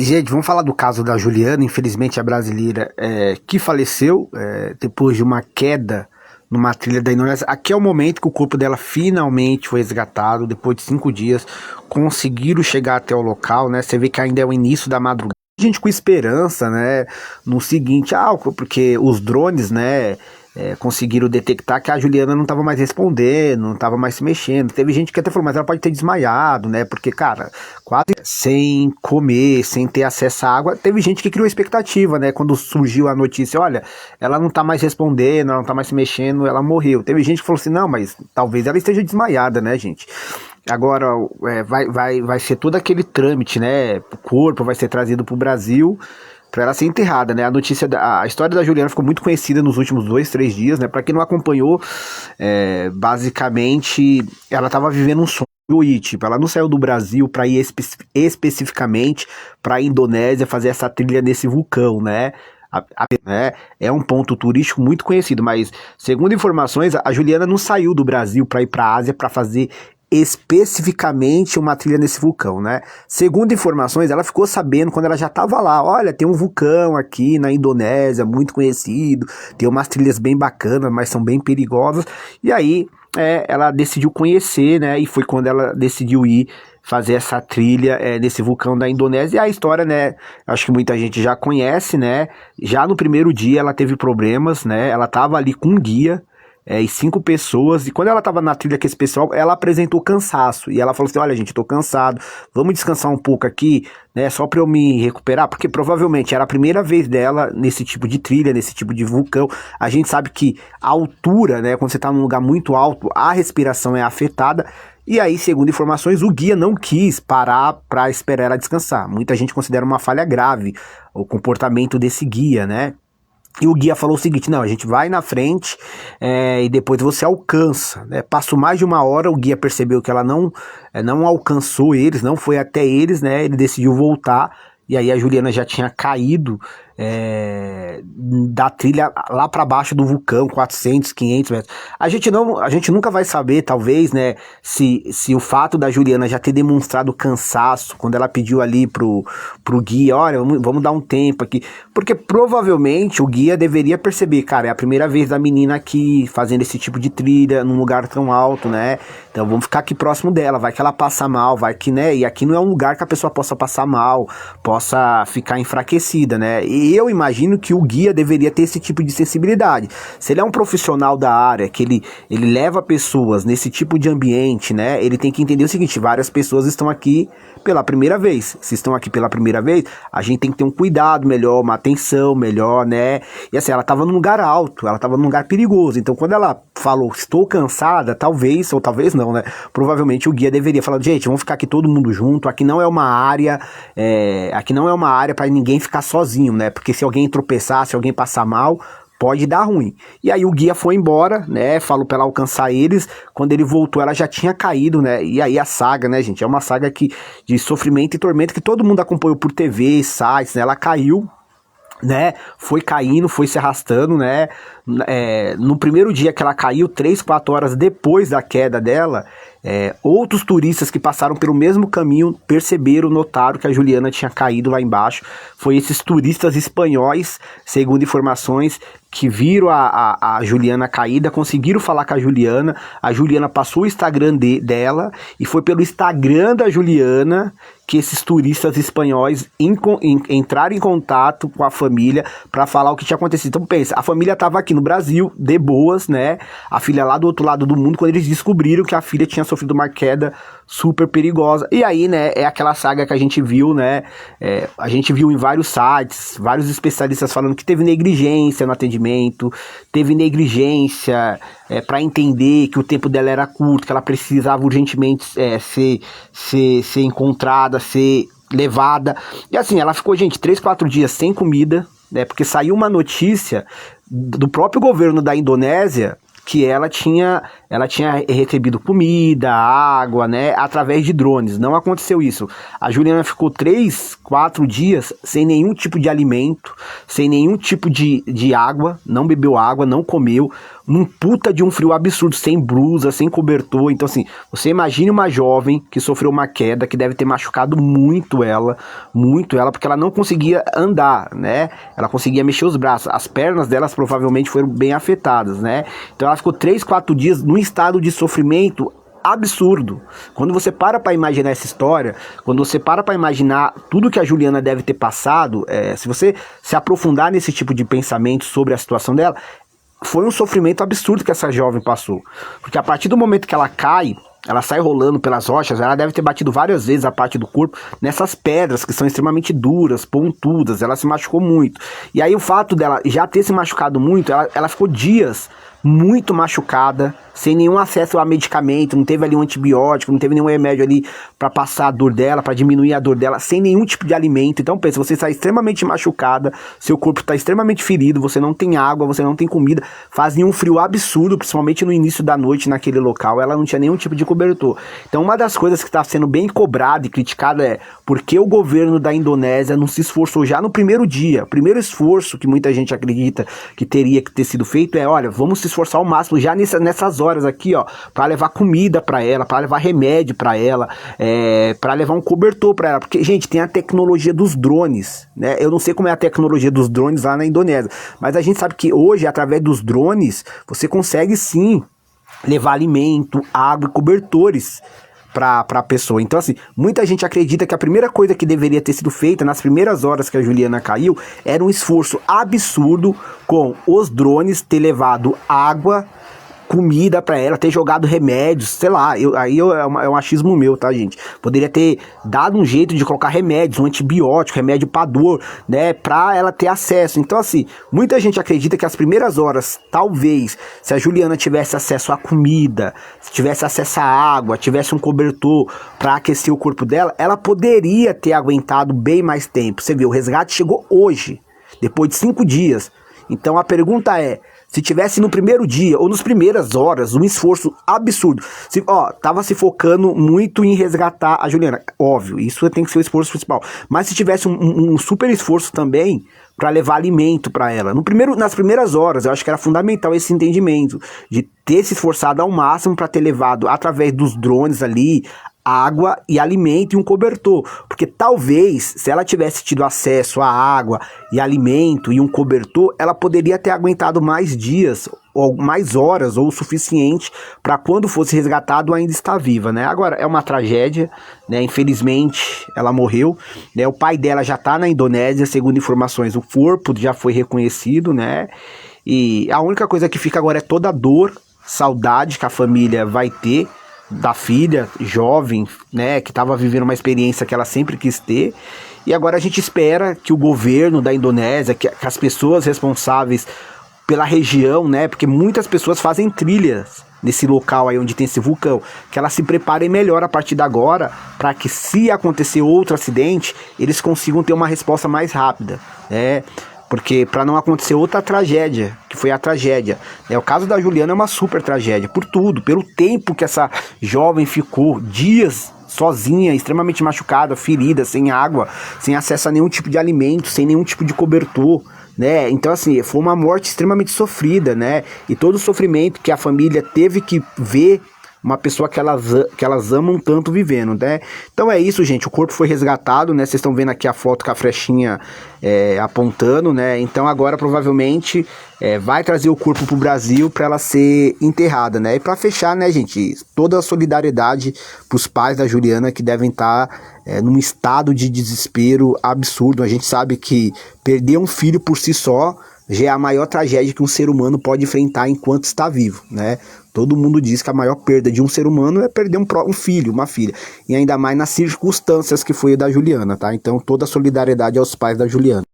Gente, vamos falar do caso da Juliana, infelizmente a brasileira que faleceu depois de uma queda numa trilha da Indonésia. Aqui é o momento que o corpo dela finalmente foi resgatado, depois de 5 dias, conseguiram chegar até o local, né? Você vê que ainda é o início da madrugada. A gente com esperança, né? No seguinte, porque os drones, né? Conseguiram detectar que a Juliana não estava mais respondendo, não estava mais se mexendo. Teve gente que até falou, mas ela pode ter desmaiado, né? Porque, cara, quase sem comer, sem ter acesso à água. Teve gente que criou expectativa, né? Quando surgiu a notícia, olha, ela não tá mais respondendo, ela não tá mais se mexendo, ela morreu. Teve gente que falou assim, não, mas talvez ela esteja desmaiada, né, gente? Agora vai ser todo aquele trâmite, né? O corpo vai ser trazido pro Brasil para ela ser enterrada, né? A história da Juliana ficou muito conhecida nos últimos 2, 3 dias, né? Para quem não acompanhou, basicamente ela estava vivendo um sonho. E, tipo, ela não saiu do Brasil para ir especificamente para a Indonésia fazer essa trilha nesse vulcão, né? É um ponto turístico muito conhecido, mas segundo informações, a Juliana não saiu do Brasil para ir para a Ásia para fazer especificamente uma trilha nesse vulcão, né? Segundo informações, ela ficou sabendo quando ela já estava lá, olha, tem um vulcão aqui na Indonésia, muito conhecido, tem umas trilhas bem bacanas, mas são bem perigosas, e aí ela decidiu conhecer, né? E foi quando ela decidiu ir fazer essa trilha nesse vulcão da Indonésia. E a história, né, acho que muita gente já conhece, né? Já no primeiro dia ela teve problemas, né? Ela tava ali com um guia e 5 pessoas, e quando ela tava na trilha com esse pessoal, ela apresentou cansaço, e ela falou assim, olha gente, tô cansado, vamos descansar um pouco aqui, né, só pra eu me recuperar, porque provavelmente era a primeira vez dela nesse tipo de trilha, nesse tipo de vulcão. A gente sabe que a altura, né, quando você tá num lugar muito alto, a respiração é afetada, e aí, segundo informações, o guia não quis parar para esperar ela descansar. Muita gente considera uma falha grave o comportamento desse guia, né? E o guia falou o seguinte, não, a gente vai na frente e depois você alcança, né? Passou mais de 1 hora, o guia percebeu que ela não alcançou eles, não foi até eles, né? Ele decidiu voltar, e aí a Juliana já tinha caído da trilha lá para baixo do vulcão, 400, 500 metros. A gente nunca vai saber, talvez, né, se o fato da Juliana já ter demonstrado cansaço, quando ela pediu ali pro guia, olha, vamos dar um tempo aqui, porque provavelmente o guia deveria perceber, cara, é a primeira vez da menina aqui, fazendo esse tipo de trilha, num lugar tão alto, né, então vamos ficar aqui próximo dela, vai que ela passa mal, vai que, né, e aqui não é um lugar que a pessoa possa passar mal, possa ficar enfraquecida, né, e eu imagino que o guia deveria ter esse tipo de sensibilidade. Se ele é um profissional da área, que ele leva pessoas nesse tipo de ambiente, né? Ele tem que entender o seguinte, várias pessoas estão aqui pela primeira vez. Se estão aqui pela primeira vez, a gente tem que ter um cuidado melhor, uma atenção melhor, né? E assim, ela estava num lugar alto, ela estava num lugar perigoso. Então, quando ela falou, estou cansada, talvez, ou talvez não, né? Provavelmente o guia deveria falar, gente, vamos ficar aqui todo mundo junto, aqui não é uma área, para ninguém ficar sozinho, né? Porque se alguém tropeçar, se alguém passar mal, pode dar ruim. E aí o guia foi embora, né, falou pra ela alcançar eles. Quando ele voltou, ela já tinha caído, né, e aí a saga, né, gente, é uma saga de sofrimento e tormento que todo mundo acompanhou por TV, sites, né, ela caiu, né, foi caindo, foi se arrastando, né, no primeiro dia que ela caiu, 3, 4 horas depois da queda dela, outros turistas que passaram pelo mesmo caminho perceberam, notaram que a Juliana tinha caído lá embaixo. Foi esses turistas espanhóis, segundo informações, que viram a Juliana caída, conseguiram falar com a Juliana passou o Instagram dela, e foi pelo Instagram da Juliana que esses turistas espanhóis entraram em contato com a família para falar o que tinha acontecido. Então pensa, a família estava aqui no Brasil, de boas, né, a filha lá do outro lado do mundo, quando eles descobriram que a filha tinha sofrido uma queda super perigosa. E aí, né, é aquela saga que a gente viu, né, a gente viu em vários sites, vários especialistas falando que teve negligência no atendimento, teve negligência para entender que o tempo dela era curto, que ela precisava urgentemente ser encontrada, ser levada. E assim, ela ficou, gente, 3, 4 dias sem comida, né, porque saiu uma notícia do próprio governo da Indonésia que ela tinha recebido comida, água, né, através de drones. Não aconteceu isso. A Juliana ficou 3, 4 dias sem nenhum tipo de alimento, sem nenhum tipo de água, não bebeu água, não comeu. num puta de um frio absurdo, sem blusa, sem cobertor. Então assim, você imagine uma jovem que sofreu uma queda, que deve ter machucado muito ela, porque ela não conseguia andar, né? Ela conseguia mexer os braços, as pernas delas provavelmente foram bem afetadas, né? Então ela ficou 3, 4 dias num estado de sofrimento absurdo. Quando você para imaginar essa história, quando você para imaginar tudo que a Juliana deve ter passado, se você se aprofundar nesse tipo de pensamento sobre a situação dela, foi um sofrimento absurdo que essa jovem passou. Porque a partir do momento que ela cai, ela sai rolando pelas rochas, ela deve ter batido várias vezes a parte do corpo nessas pedras que são extremamente duras, pontudas, ela se machucou muito. E aí o fato dela já ter se machucado muito, ela ficou dias muito machucada, sem nenhum acesso a medicamento, não teve ali um antibiótico, não teve nenhum remédio ali para passar a dor dela, para diminuir a dor dela, sem nenhum tipo de alimento. Então pensa, você está extremamente machucada, seu corpo está extremamente ferido, você não tem água, você não tem comida, fazia um frio absurdo, principalmente no início da noite naquele local, ela não tinha nenhum tipo de cobertor. Então uma das coisas que está sendo bem cobrada e criticada é por que o governo da Indonésia não se esforçou já no primeiro dia. O primeiro esforço que muita gente acredita que teria que ter sido feito é, olha, vamos se esforçar ao máximo já nessas horas aqui, ó, para levar comida para ela, para levar remédio para ela, para levar um cobertor para ela, porque gente, tem a tecnologia dos drones, né? Eu não sei como é a tecnologia dos drones lá na Indonésia, mas a gente sabe que hoje, através dos drones, você consegue sim levar alimento, água e cobertores para a pessoa. Então assim, muita gente acredita que a primeira coisa que deveria ter sido feita nas primeiras horas que a Juliana caiu era um esforço absurdo com os drones ter levado água, comida pra ela, ter jogado remédios, sei lá, é um achismo meu, tá, gente? Poderia ter dado um jeito de colocar remédios, um antibiótico, remédio pra dor, né, pra ela ter acesso. Então, assim, muita gente acredita que as primeiras horas, talvez, se a Juliana tivesse acesso à comida, se tivesse acesso à água, tivesse um cobertor pra aquecer o corpo dela, ela poderia ter aguentado bem mais tempo. Você vê, o resgate chegou hoje, depois de 5 dias. Então, a pergunta é, se tivesse no primeiro dia ou nas primeiras horas um esforço absurdo, tava se focando muito em resgatar a Juliana, óbvio, isso tem que ser o esforço principal, mas se tivesse um super esforço também para levar alimento para ela, nas primeiras horas, eu acho que era fundamental esse entendimento de ter se esforçado ao máximo para ter levado através dos drones ali água e alimento e um cobertor, porque talvez se ela tivesse tido acesso a água e alimento e um cobertor, ela poderia ter aguentado mais dias ou mais horas ou o suficiente para quando fosse resgatado ainda estar viva, né? Agora é uma tragédia, né? Infelizmente ela morreu, né? O pai dela já está na Indonésia, segundo informações, o corpo já foi reconhecido, né? E a única coisa que fica agora é toda a dor, saudade que a família vai ter da filha jovem, né, que estava vivendo uma experiência que ela sempre quis ter, e agora a gente espera que o governo da Indonésia, que as pessoas responsáveis pela região, né, porque muitas pessoas fazem trilhas nesse local aí onde tem esse vulcão, que elas se preparem melhor a partir de agora, para que se acontecer outro acidente, eles consigam ter uma resposta mais rápida, né? Porque para não acontecer outra tragédia, que foi a tragédia. O caso da Juliana é uma super tragédia, por tudo, pelo tempo que essa jovem ficou, dias sozinha, extremamente machucada, ferida, sem água, sem acesso a nenhum tipo de alimento, sem nenhum tipo de cobertor, né? Então assim, foi uma morte extremamente sofrida, né? E todo o sofrimento que a família teve que ver uma pessoa que elas amam tanto vivendo, né? Então é isso, gente, o corpo foi resgatado, né? Vocês estão vendo aqui a foto com a flechinha apontando, né? Então agora provavelmente vai trazer o corpo pro Brasil para ela ser enterrada, né? E para fechar, né, gente, toda a solidariedade pros pais da Juliana, que devem estar num estado de desespero absurdo. A gente sabe que perder um filho por si só já é a maior tragédia que um ser humano pode enfrentar enquanto está vivo, né? Todo mundo diz que a maior perda de um ser humano é perder um filho, uma filha. E ainda mais nas circunstâncias que foi a da Juliana, tá? Então toda a solidariedade aos pais da Juliana.